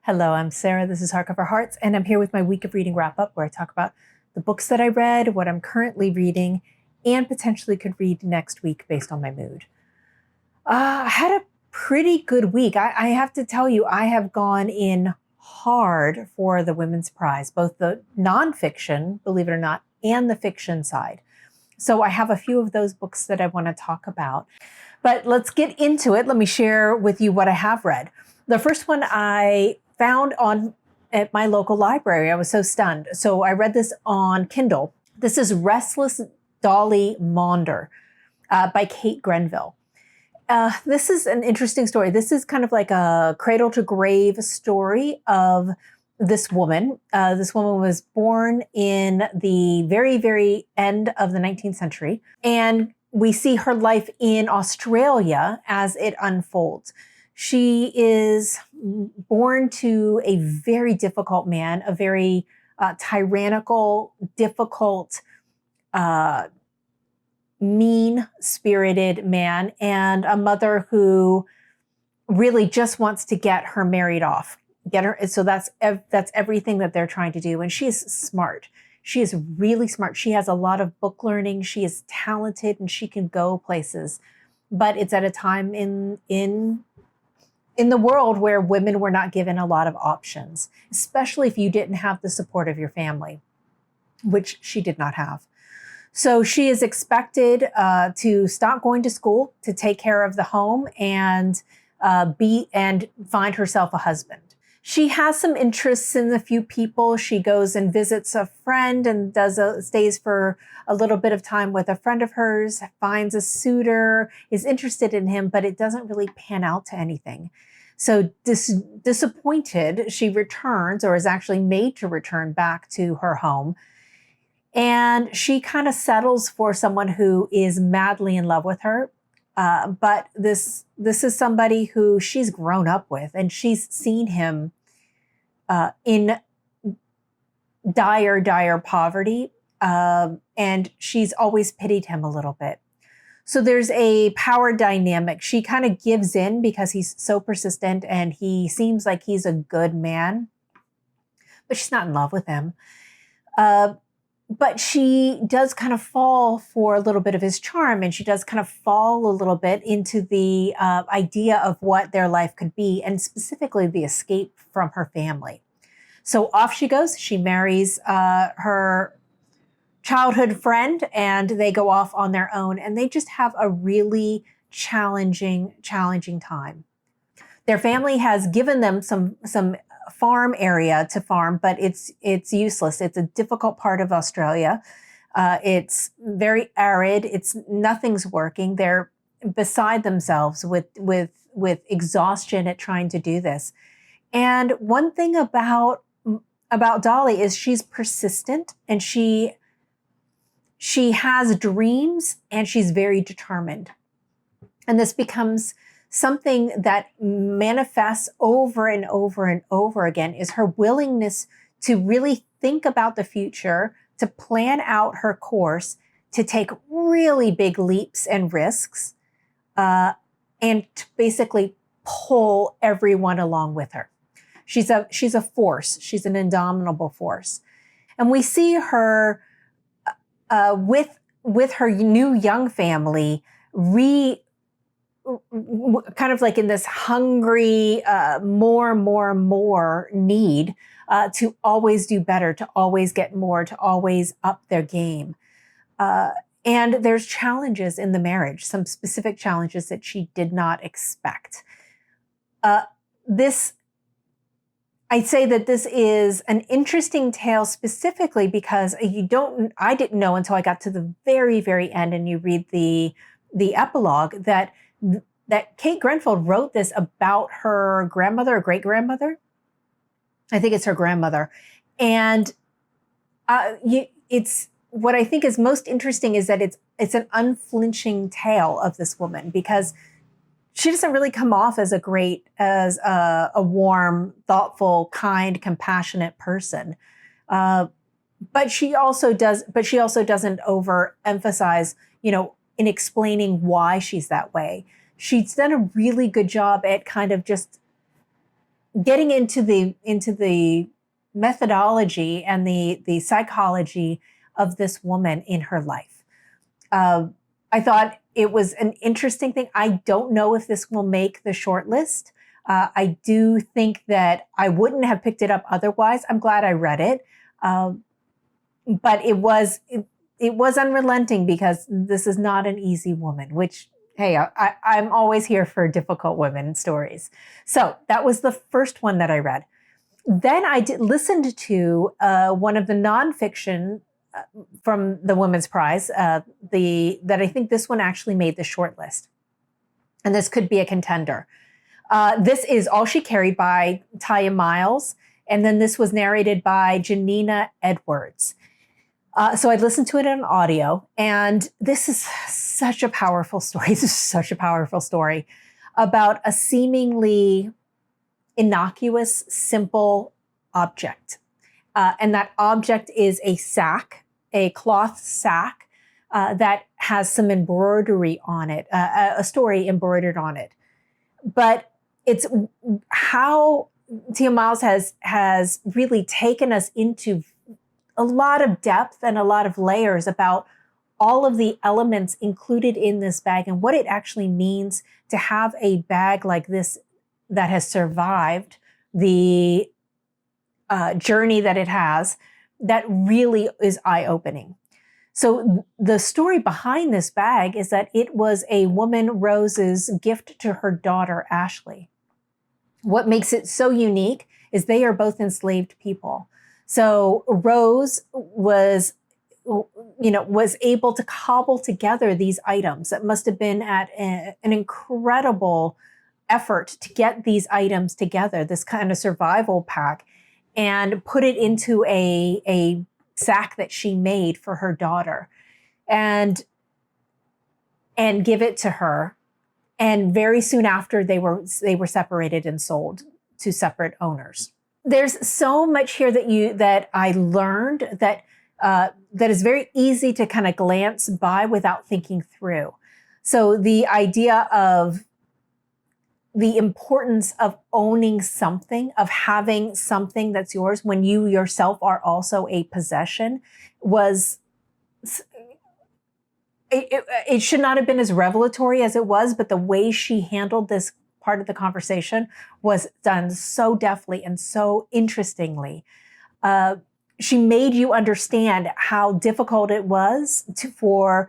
Hello, I'm Sarah. This is Hardcover Hearts, and I'm here with my week of reading wrap-up where I talk about the books that I read, what I'm currently reading, and potentially could read next week based on my mood. I had a pretty good week. I have to tell you, I have gone in hard for the Women's Prize, both the nonfiction, believe it or not, and the fiction side. So I have a few of those books that I want to talk about. But let's get into it. Let me share with you what I have read. The first one I found at my local library. I was so stunned. So I read this on Kindle. This is Restless Dolly Maunder by Kate Grenville. This is an interesting story. This is kind of like a cradle to grave story of this woman. This woman was born in the very, very end of the 19th century. And we see her life in Australia as it unfolds. She is born to a very difficult man, a very tyrannical, difficult, mean-spirited man, and a mother who really just wants to get her married off. So that's everything that they're trying to do. And she is smart. She is really smart. She has a lot of book learning. She is talented and she can go places. But it's at a time in the world where women were not given a lot of options, especially if you didn't have the support of your family, which she did not have. So she is expected to stop going to school, to take care of the home, and find herself a husband. She has some interests in a few people. She goes and visits a friend and stays for a little bit of time with a friend of hers, finds a suitor, is interested in him, but it doesn't really pan out to anything. So disappointed, she returns, or is actually made to return back to her home. And she kind of settles for someone who is madly in love with her. But this is somebody who she's grown up with, and she's seen him in dire poverty. And she's always pitied him a little bit. So there's a power dynamic. She kind of gives in because he's so persistent and he seems like he's a good man, but she's not in love with him. But she does kind of fall for a little bit of his charm, and she does kind of fall a little bit into the idea of what their life could be, and specifically the escape from her family. So off she goes. She marries her childhood friend, and they go off on their own, and they just have a really challenging time. Their family has given them some farm area to farm, but it's useless. It's a difficult part of Australia. It's very arid. Nothing's working. They're beside themselves with exhaustion at trying to do this. And one thing about Dolly is she's persistent, and she has dreams, and she's very determined. And this becomes something that manifests over and over and over again, is her willingness to really think about the future, to plan out her course, to take really big leaps and risks, and to basically pull everyone along with her. She's a force. She's an indomitable force. And we see her with her new young family kind of like in this hungry, more need to always do better, to always get more, to always up their game. And there's challenges in the marriage, some specific challenges that she did not expect. I'd say that this is an interesting tale specifically because I didn't know until I got to the very, very end and you read the epilogue that Kate Grenville wrote this about her grandmother or great-grandmother. I think it's her grandmother. And it's what I think is most interesting is that it's an unflinching tale of this woman, because she doesn't really come off as a warm, thoughtful, kind, compassionate person. But she also doesn't overemphasize, in explaining why she's that way. She's done a really good job at kind of just getting into the methodology and the psychology of this woman in her life. I thought it was an interesting thing. I don't know if this will make the short list. I do think that I wouldn't have picked it up otherwise. I'm glad I read it. But it was unrelenting because this is not an easy woman, which, hey, I'm always here for difficult women stories. So that was the first one that I read. Then I listened to one of the nonfiction from the Women's Prize, that I think this one actually made the short list. And this could be a contender. This is All She Carried by Tiya Miles. And then this was narrated by Janina Edwards. So I listened to it in audio, and this is such a powerful story. This is such a powerful story about a seemingly innocuous, simple object. And that object is a sack, a cloth sack that has some embroidery on it, a story embroidered on it. But it's how Tiya Miles has really taken us into a lot of depth and a lot of layers about all of the elements included in this bag and what it actually means to have a bag like this that has survived the journey that it has, that really is eye-opening. So the story behind this bag is that it was a woman, Rose's gift to her daughter, Ashley. What makes it so unique is they are both enslaved people. So Rose was able to cobble together these items. That must have been at an incredible effort to get these items together, this kind of survival pack, and put it into a sack that she made for her daughter, and give it to her. And very soon after, they were separated and sold to separate owners. There's so much here that I learned that is very easy to kind of glance by without thinking through. So the idea of the importance of owning something, of having something that's yours when you yourself are also a possession, it should not have been as revelatory as it was, but the way she handled this part of the conversation was done so deftly and so interestingly. She made you understand how difficult it was for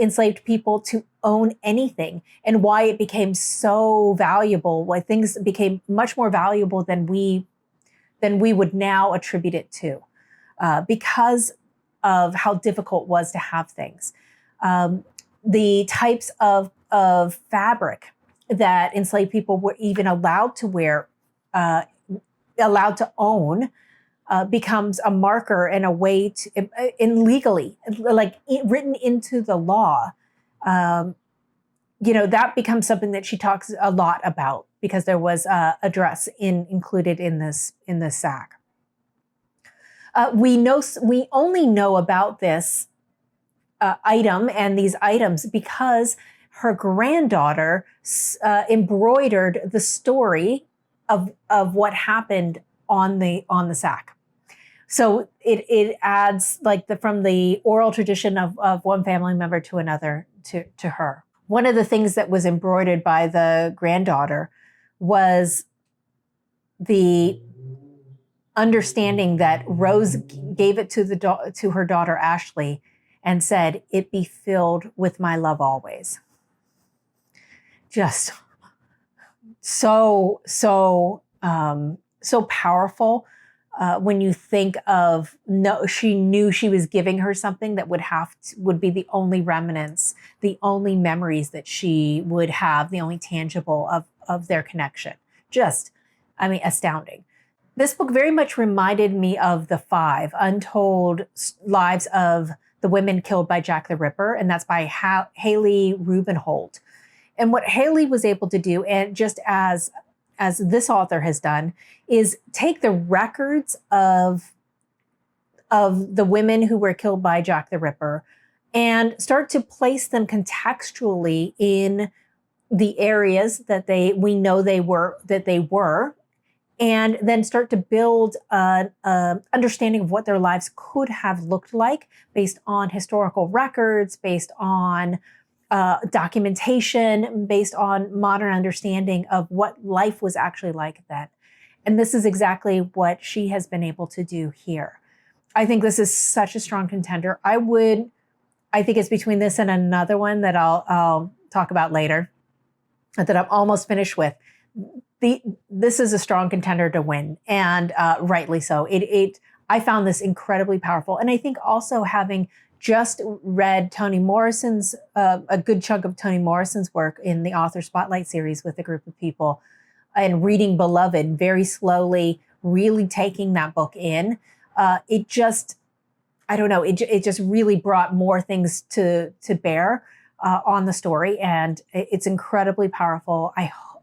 enslaved people to own anything, and why it became so valuable, why things became much more valuable than we would now attribute it to, because of how difficult it was to have things. The types of fabric that enslaved people were even allowed to wear, allowed to own, becomes a marker and a way to, legally, written into the law. That becomes something that she talks a lot about, because there was a dress included in this sack. We only know about this item and these items because her granddaughter embroidered the story of what happened on the sack. So it adds from the oral tradition of one family member to another to her. One of the things that was embroidered by the granddaughter was the understanding that Rose gave it to her daughter Ashley and said, "It be filled with my love always." Just so powerful. When you think of, no, she knew she was giving her something that would be the only remnants, the only memories that she would have, the only tangible of their connection. Just, astounding. This book very much reminded me of The Five, Untold Lives of the Women Killed by Jack the Ripper, and that's by Hallie Rubenheld. And what Hallie was able to do, and just as this author has done, is take the records of the women who were killed by Jack the Ripper and start to place them contextually in the areas that we know they were, and then start to build an understanding of what their lives could have looked like based on historical records, based on documentation, based on modern understanding of what life was actually like then. And this is exactly what she has been able to do here. I think this is such a strong contender. I think it's between this and another one that I'll talk about later, that I'm almost finished with. This is a strong contender to win, and rightly so. I found this incredibly powerful, and I think also having just read Toni Morrison's a good chunk of Toni Morrison's work in the Author Spotlight series with a group of people, and reading Beloved very slowly, really taking that book in, it just, I don't know, it just really brought more things to bear on the story, and it's incredibly powerful.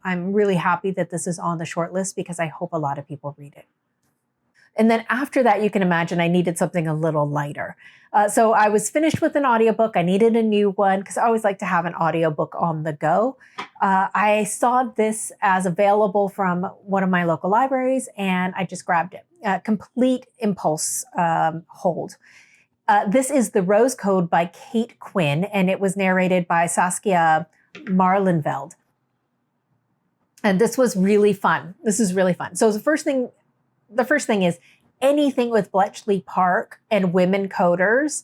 I'm really happy that this is on the short list because I hope a lot of people read it. And then after that, you can imagine I needed something a little lighter. So I was finished with an audiobook. I needed a new one because I always like to have an audiobook on the go. I saw this as available from one of my local libraries, and I just grabbed it. Complete impulse hold. This is The Rose Code by Kate Quinn, and it was narrated by Saskia Maarleveld. And this was really fun. This is really fun. So the first thing is anything with Bletchley Park and women coders.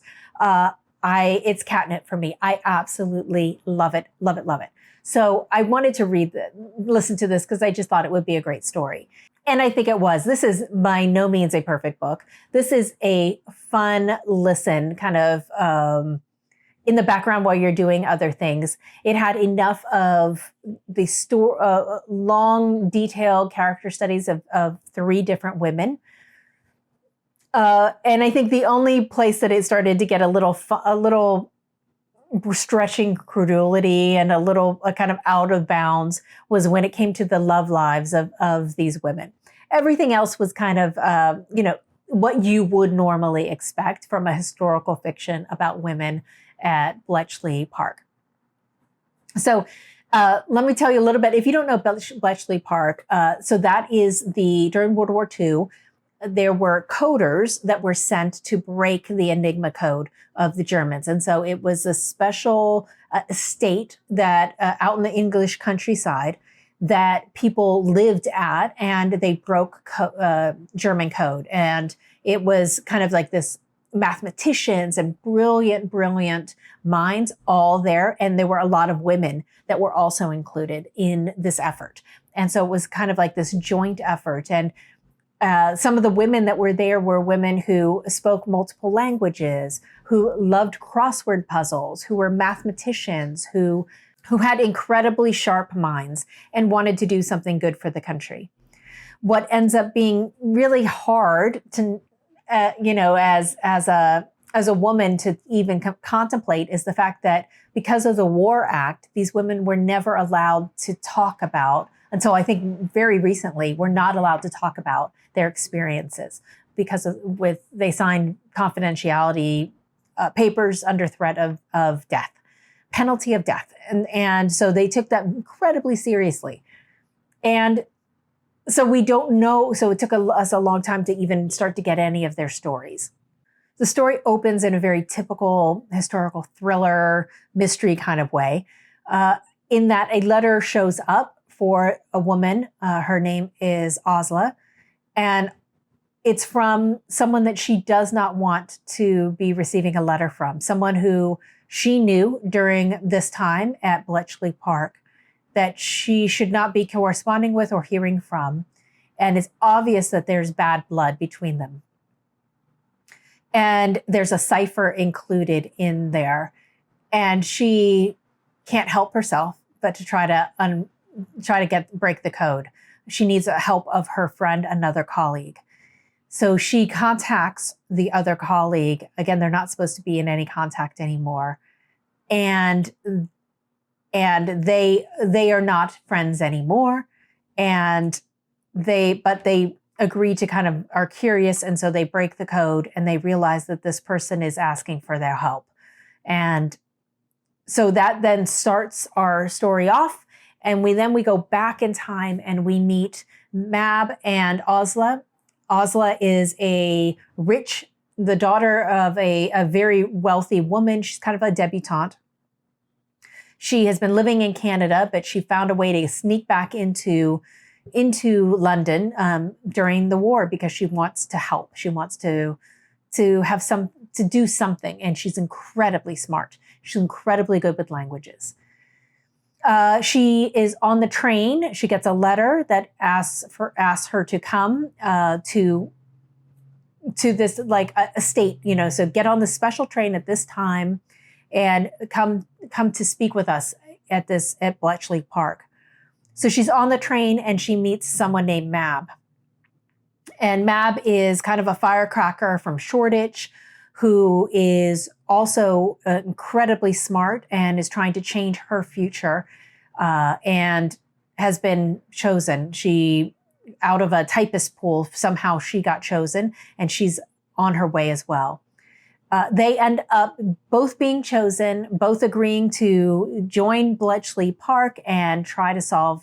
It's catnip for me. I absolutely love it, love it, love it. So I wanted to listen to this because I just thought it would be a great story. And I think it was. This is by no means a perfect book. This is a fun listen, kind of in the background while you're doing other things. It had enough of the long, detailed character studies of 3 different women. And I think the only place that it started to get a little stretching credulity and a kind of out of bounds was when it came to the love lives of these women. Everything else was kind of, what you would normally expect from a historical fiction about women at Bletchley Park. So let me tell you a little bit. If you don't know Bletchley Park, so that is during World War II, there were coders that were sent to break the Enigma code of the Germans. And so it was a special estate that out in the English countryside that people lived at, and they broke German code. And it was kind of like this mathematicians and brilliant minds all there. And there were a lot of women that were also included in this effort. And so it was kind of like this joint effort. And some of the women that were there were women who spoke multiple languages, who loved crossword puzzles, who were mathematicians, who had incredibly sharp minds and wanted to do something good for the country. What ends up being really hard to, as a woman to even contemplate is the fact that because of the War Act, these women were never allowed to talk about, until I think very recently, were not allowed to talk about their experiences because they signed confidentiality papers under threat of death, penalty of death. And so they took that incredibly seriously. And so we don't know, so it took us a long time to even start to get any of their stories. The story opens in a very typical historical thriller, mystery kind of way, in that a letter shows up for a woman. Her name is Osla, and it's from someone that she does not want to be receiving a letter from, someone who she knew during this time at Bletchley Park that she should not be corresponding with or hearing from. And it's obvious that there's bad blood between them. And there's a cipher included in there. And she can't help herself but to try to break the code. She needs the help of her friend, another colleague. So she contacts the other colleague. Again, they're not supposed to be in any contact anymore. And they are not friends anymore. And they agree to kind of are curious. And so they break the code and they realize that this person is asking for their help. And so that then starts our story off. And we go back in time and we meet Mab and Osla. Osla is the daughter of a very wealthy woman. She's kind of a debutante. She has been living in Canada, but she found a way to sneak back into London during the war because she wants to help. She wants to do something, and she's incredibly smart. She's incredibly good with languages. She is on the train. She gets a letter that asks her to come to this like a estate, so get on the special train at this time and come to speak with us at Bletchley Park. So she's on the train and she meets someone named Mab. And Mab is kind of a firecracker from Shoreditch who is also incredibly smart and is trying to change her future and has been chosen. Out of a typist pool, somehow she got chosen and she's on her way as well. They end up both being chosen, both agreeing to join Bletchley Park and try to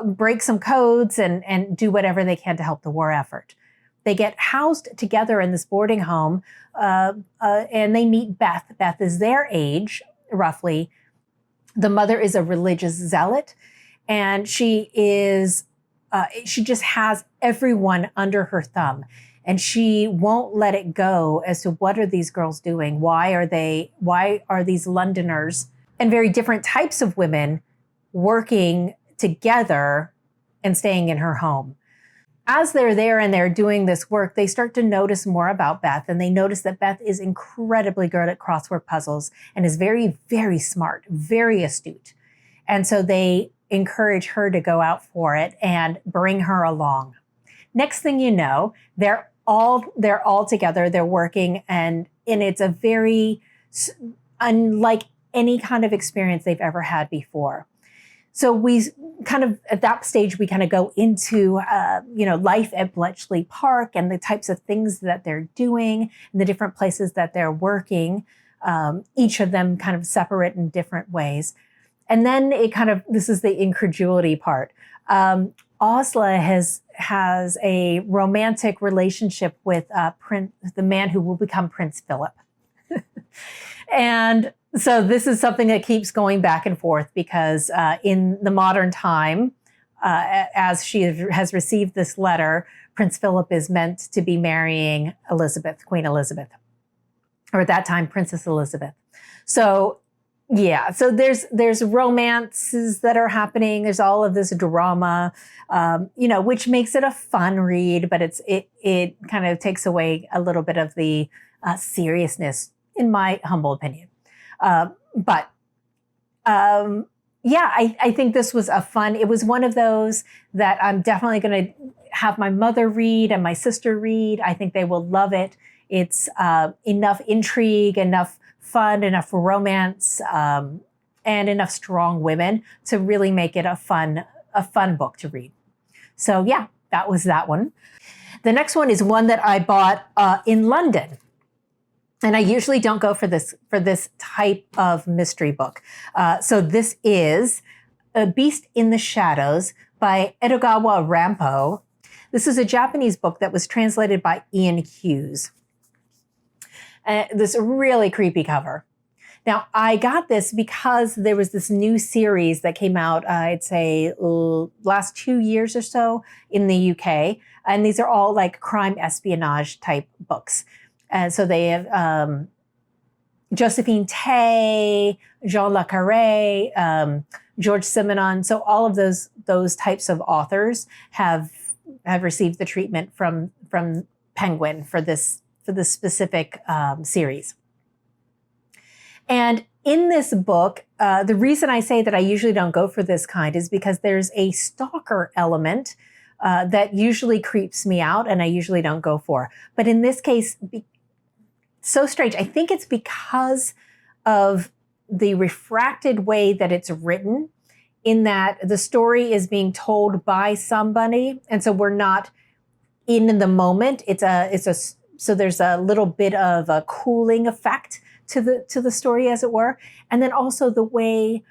break some codes and do whatever they can to help the war effort. They get housed together in this boarding home and they meet Beth. Beth is their age, roughly. The mother is a religious zealot and she just has everyone under her thumb. And she won't let it go as to what are these girls doing? Why are these Londoners and very different types of women working together and staying in her home? As they're there and they're doing this work, they start to notice more about Beth, and they notice that Beth is incredibly good at crossword puzzles and is very, very smart, very astute. And so they encourage her to go out for it and bring her along. Next thing you know, they're all together, they're working, and it's a very unlike any kind of experience they've ever had before. So we kind of, at that stage, we kind of go into, life at Bletchley Park and the types of things that they're doing and the different places that they're working, each of them kind of separate in different ways. And then this is the incredulity part. Osla has a romantic relationship with the man who will become Prince Philip. And so this is something that keeps going back and forth because in the modern time, as she has received this letter, Prince Philip is meant to be marrying Elizabeth, Queen Elizabeth, or at that time, Princess Elizabeth. So yeah, so there's romances that are happening. There's all of this drama, which makes it a fun read, but it kind of takes away a little bit of the seriousness, in my humble opinion. I think this was it was one of those that I'm definitely going to have my mother read and my sister read. I think they will love it. It's enough intrigue, enough fun, enough romance, and enough strong women to really make it a fun book to read. So yeah, that was that one. The next one is one that I bought in London. And I usually don't go for this type of mystery book. So this is A Beast in the Shadows by Edogawa Rampo. This is a Japanese book that was translated by Ian Hughes. This really creepy cover. Now, I got this because there was this new series that came out, I'd say, last 2 years or so in the UK. And these are all like crime espionage type books. And so they have Josephine Tay, Jean Le Carré, George Simenon. So all of those types of authors have received the treatment from Penguin for this specific series. And in this book, the reason I say that I usually don't go for this kind is because there's a stalker element that usually creeps me out and I usually don't go for. But in this case, so strange. I think it's because of the refracted way that it's written, in that the story is being told by somebody. And so we're not in the moment. So there's a little bit of a cooling effect to the story, as it were. And then also the way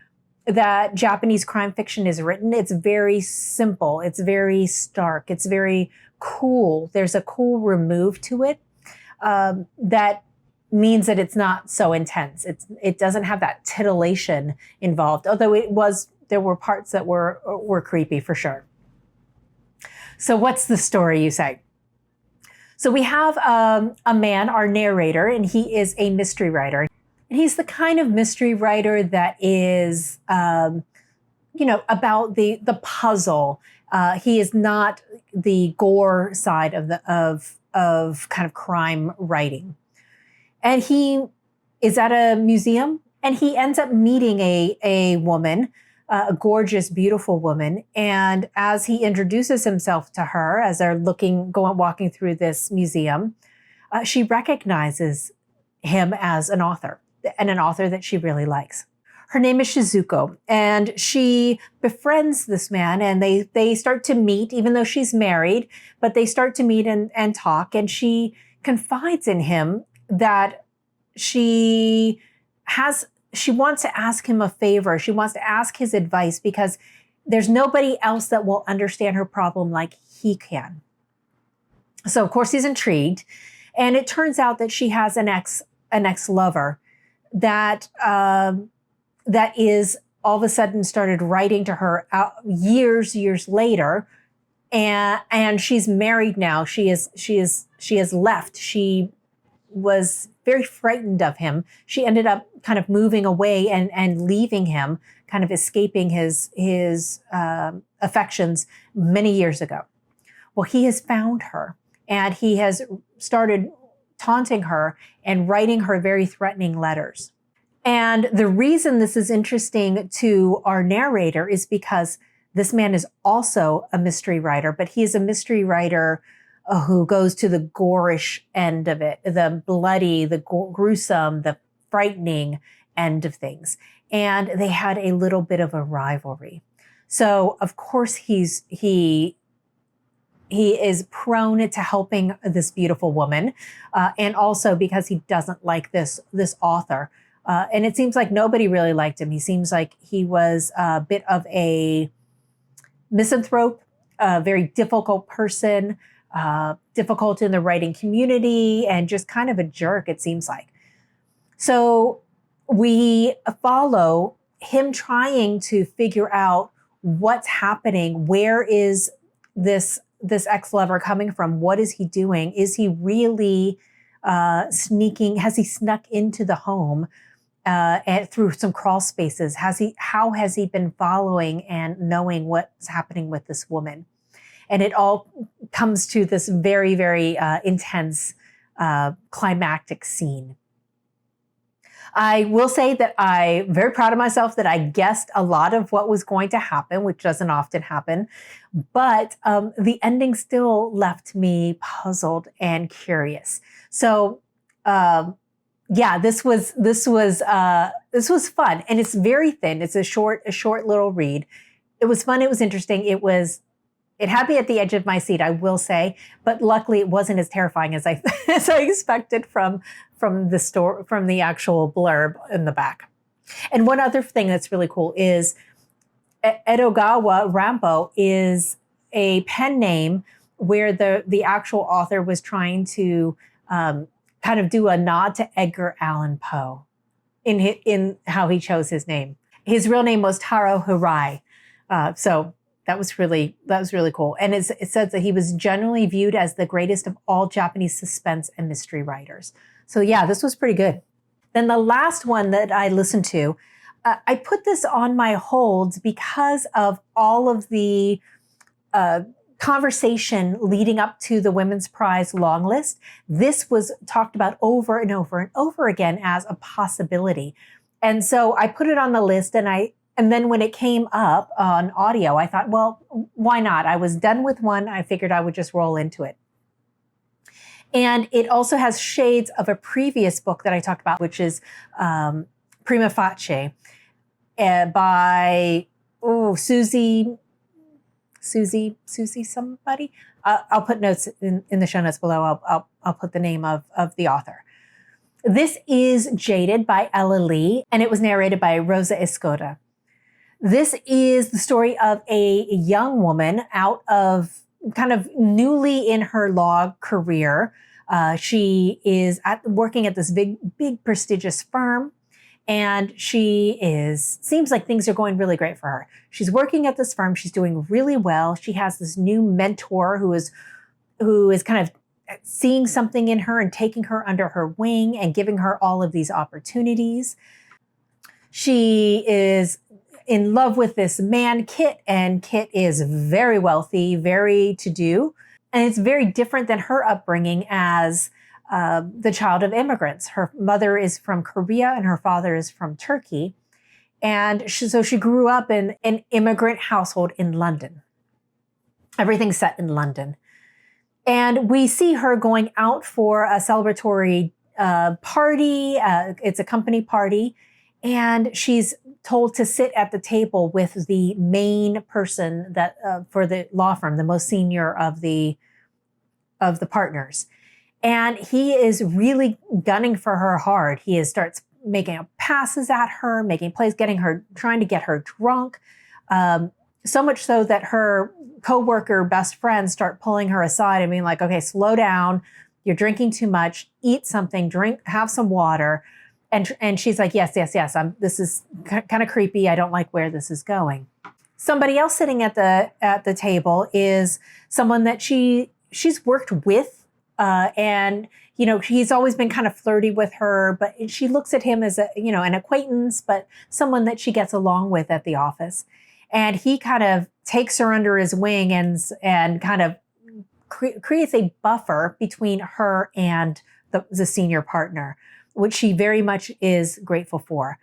that Japanese crime fiction is written, it's very simple. It's very stark. It's very cool. There's a cool remove to it that means that it's not so intense. It doesn't have that titillation involved, although there were parts that were creepy for sure. So what's the story, you say? So we have a man, our narrator, and he is a mystery writer. And he's the kind of mystery writer that is, about the puzzle. He is not the gore side of kind of crime writing. And he is at a museum, and he ends up meeting a woman, a gorgeous, beautiful woman. And as he introduces himself to her, as they're walking through this museum, she recognizes him as an author, and an author that she really likes. Her name is Shizuko, and she befriends this man, and they start to meet, even though she's married, but they start to meet and talk, and she confides in him that she wants to ask him a favor. She wants to ask his advice because there's nobody else that will understand her problem like he can. So of course he's intrigued, and it turns out that she has an ex-lover that is all of a sudden started writing to her years later, and she's married now. She has left. She was very frightened of him. She ended up kind of moving away and leaving him, kind of escaping his affections many years ago. Well, he has found her, and he has started taunting her and writing her very threatening letters. And the reason this is interesting to our narrator is because this man is also a mystery writer, but he is a mystery writer who goes to the gorish end of it, the bloody, the gruesome, the frightening end of things. And they had a little bit of a rivalry. So of course he is prone to helping this beautiful woman, and also because he doesn't like this author. And it seems like nobody really liked him. He seems like he was a bit of a misanthrope, a very difficult person, difficult in the writing community, and just kind of a jerk, it seems like. So we follow him trying to figure out what's happening. Where is this ex-lover coming from? What is he doing? Is he really sneaking? Has he snuck into the home and through some crawl spaces? How has he been following and knowing what's happening with this woman? And it all comes to this very, very intense climactic scene. I will say that I'm very proud of myself that I guessed a lot of what was going to happen, which doesn't often happen. But the ending still left me puzzled and curious. So this was fun, and it's very thin. It's a short little read. It was fun. It was interesting. It had me at the edge of my seat, I will say, but luckily it wasn't as terrifying as I expected from the actual blurb in the back. And one other thing that's really cool is Edogawa Rampo is a pen name where the actual author was trying to kind of do a nod to Edgar Allan Poe in how he chose his name. His real name was Taro Hirai. So that was really cool. And it says that he was generally viewed as the greatest of all Japanese suspense and mystery writers. So yeah, this was pretty good. Then the last one that I listened to, I put this on my holds because of all of the conversation leading up to the Women's Prize long list. This was talked about over and over and over again as a possibility. And so I put it on the list, and then when it came up on audio, I thought, well, why not? I was done with one. I figured I would just roll into it. And it also has shades of a previous book that I talked about, which is Prima Facie by Suzie somebody. I'll put notes in the show notes below. I'll put the name of the author. This is Jaded by Ela Lee, and it was narrated by Rose Escoda. This is the story of a young woman out of kind of newly in her law career. She is working at this big prestigious firm, and seems like things are going really great for her. She's working at this firm. She's doing really well. She has this new mentor who is kind of seeing something in her and taking her under her wing and giving her all of these opportunities. She is in love with this man, Kit, and Kit is very wealthy, very to-do. And it's very different than her upbringing as the child of immigrants. Her mother is from Korea and her father is from Turkey. And so she grew up in an immigrant household in London. Everything's set in London. And we see her going out for a celebratory party. It's a company party. And she's told to sit at the table with the main person that for the law firm, the most senior of the partners. And he is really gunning for her hard. He starts making passes at her, making plays, trying to get her drunk. So much so that her coworker best friends start pulling her aside and being like, okay, slow down. You're drinking too much. Eat something, have some water. And she's like, yes. This is kind of creepy. I don't like where this is going. Somebody else sitting at the table is someone that she's worked with, and he's always been kind of flirty with her, but she looks at him as an acquaintance, but someone that she gets along with at the office. And he kind of takes her under his wing and kind of creates a buffer between her and the senior partner, which she very much is grateful for.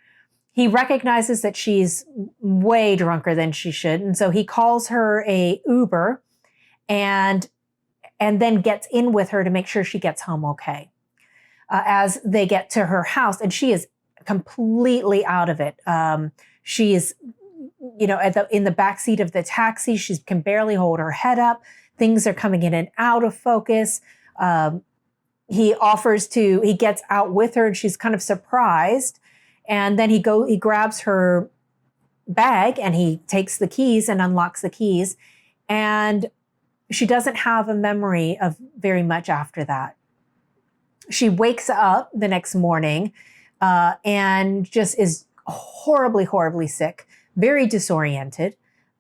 He recognizes that she's way drunker than she should. And so he calls her a Uber and then gets in with her to make sure she gets home okay. As they get to her house, and she is completely out of it. She is, in the backseat of the taxi. She can barely hold her head up. Things are coming in and out of focus. He gets out with her and she's kind of surprised. And then he grabs her bag and he takes the keys and unlocks the keys. And she doesn't have a memory of very much after that. She wakes up the next morning and just is horribly, horribly sick, very disoriented,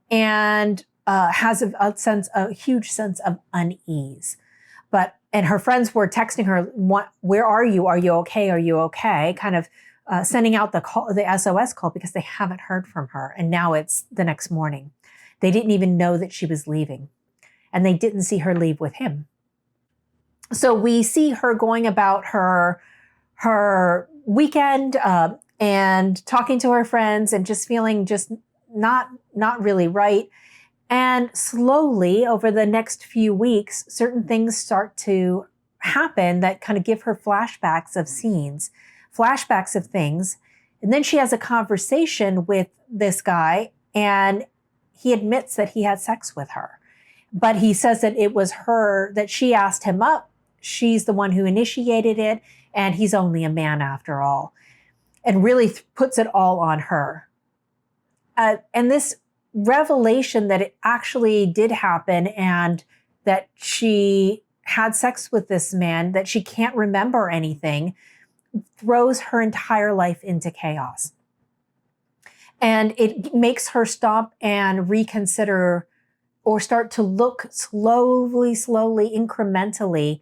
and has a huge sense of unease. And her friends were texting her, where are you? Are you okay? Are you okay? Kind of sending out the SOS call because they haven't heard from her. And now it's the next morning. They didn't even know that she was leaving. And they didn't see her leave with him. So we see her going about her weekend and talking to her friends and just feeling just not really right. And slowly over the next few weeks, certain things start to happen that kind of give her flashbacks of scenes, flashbacks of things. And then she has a conversation with this guy and he admits that he had sex with her. But he says that it was her, that she asked him up. She's the one who initiated it. And he's only a man after all. And really puts it all on her. And this revelation that it actually did happen and that she had sex with this man, that she can't remember anything, throws her entire life into chaos. And it makes her stop and reconsider or start to look slowly, incrementally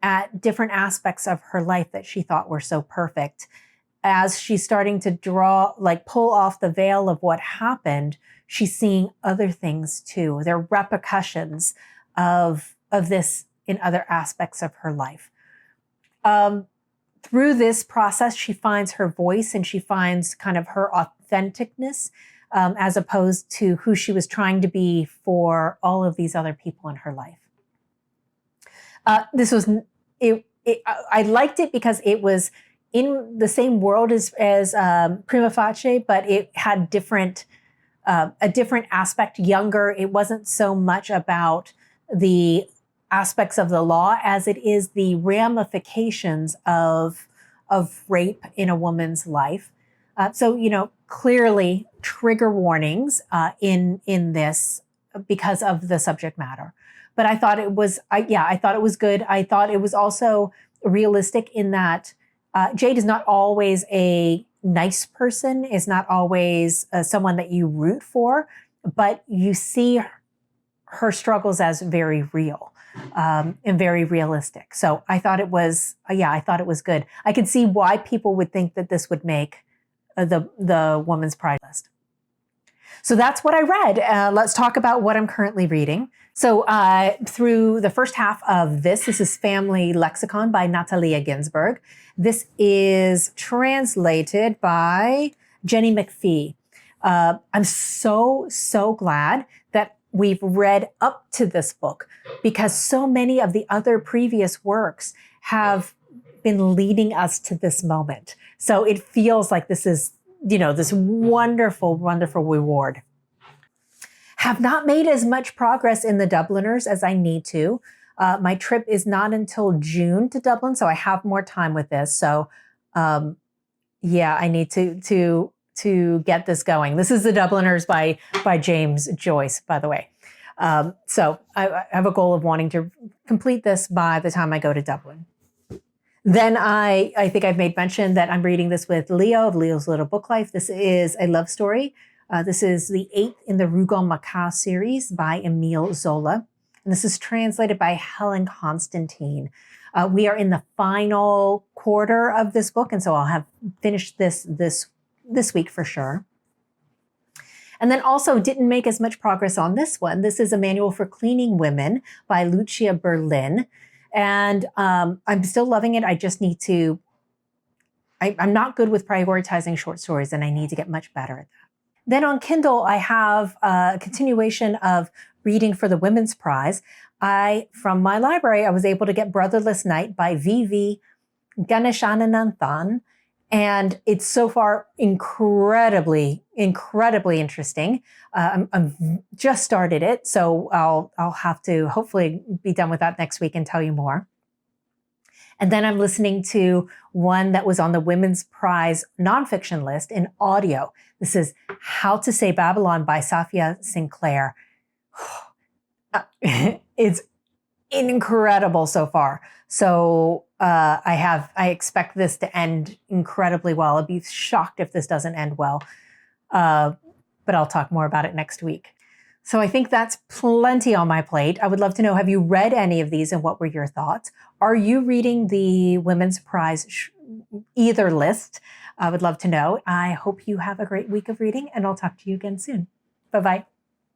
at different aspects of her life that she thought were so perfect. As she's starting to pull off the veil of what happened, she's seeing other things too. There are repercussions of this in other aspects of her life. Through this process, she finds her voice and she finds kind of her authenticness, as opposed to who she was trying to be for all of these other people in her life. I liked it because it was in the same world as Prima Facie, but it had a different aspect, younger. It wasn't so much about the aspects of the law as it is the ramifications of rape in a woman's life. So, clearly trigger warnings in this because of the subject matter. But I thought it was, I thought it was good. I thought it was also realistic in that Jade is not always a nice person, is not always someone that you root for, but you see her struggles as very real and very realistic. So I thought it was, I thought it was good. I could see why people would think that this would make the Woman's Prize list. So that's what I read. Let's talk about what I'm currently reading. So through the first half of this is Family Lexicon by Natalia Ginzburg. This is translated by Jenny McPhee. I'm so glad that we've read up to this book because so many of the other previous works have been leading us to this moment. So it feels like this is, this wonderful, wonderful reward. Have not made as much progress in the Dubliners as I need to. My trip is not until June to Dublin, so I have more time with this. So, I need to get this going. This is the Dubliners by James Joyce, by the way. So I have a goal of wanting to complete this by the time I go to Dublin. Then I think I've made mention that I'm reading this with Leo of Leo's Little Book Life. This is a love story. This is the 8th in the Rougon-Macquart series by Emile Zola. And this is translated by Helen Constantine. We are in the final quarter of this book, and so I'll have finished this week for sure. And then also didn't make as much progress on this one. This is a manual for cleaning women by Lucia Berlin. And I'm still loving it. I just need to, I'm not good with prioritizing short stories, and I need to get much better at that. Then on Kindle, I have a continuation of reading for the Women's Prize. From my library, I was able to get Brotherless Night by V.V. Ganeshanananthan. And it's so far incredibly interesting. I'm just started it, so I'll have to hopefully be done with that next week and tell you more. And then I'm listening to one that was on the Women's Prize nonfiction list in audio. This is How to Say Babylon by Safia Sinclair. It's incredible so far. So I expect this to end incredibly well. I'd be shocked if this doesn't end well. But I'll talk more about it next week. So I think that's plenty on my plate. I would love to know, have you read any of these and what were your thoughts? Are you reading the Women's Prize either list? I would love to know. I hope you have a great week of reading, and I'll talk to you again soon. Bye-bye.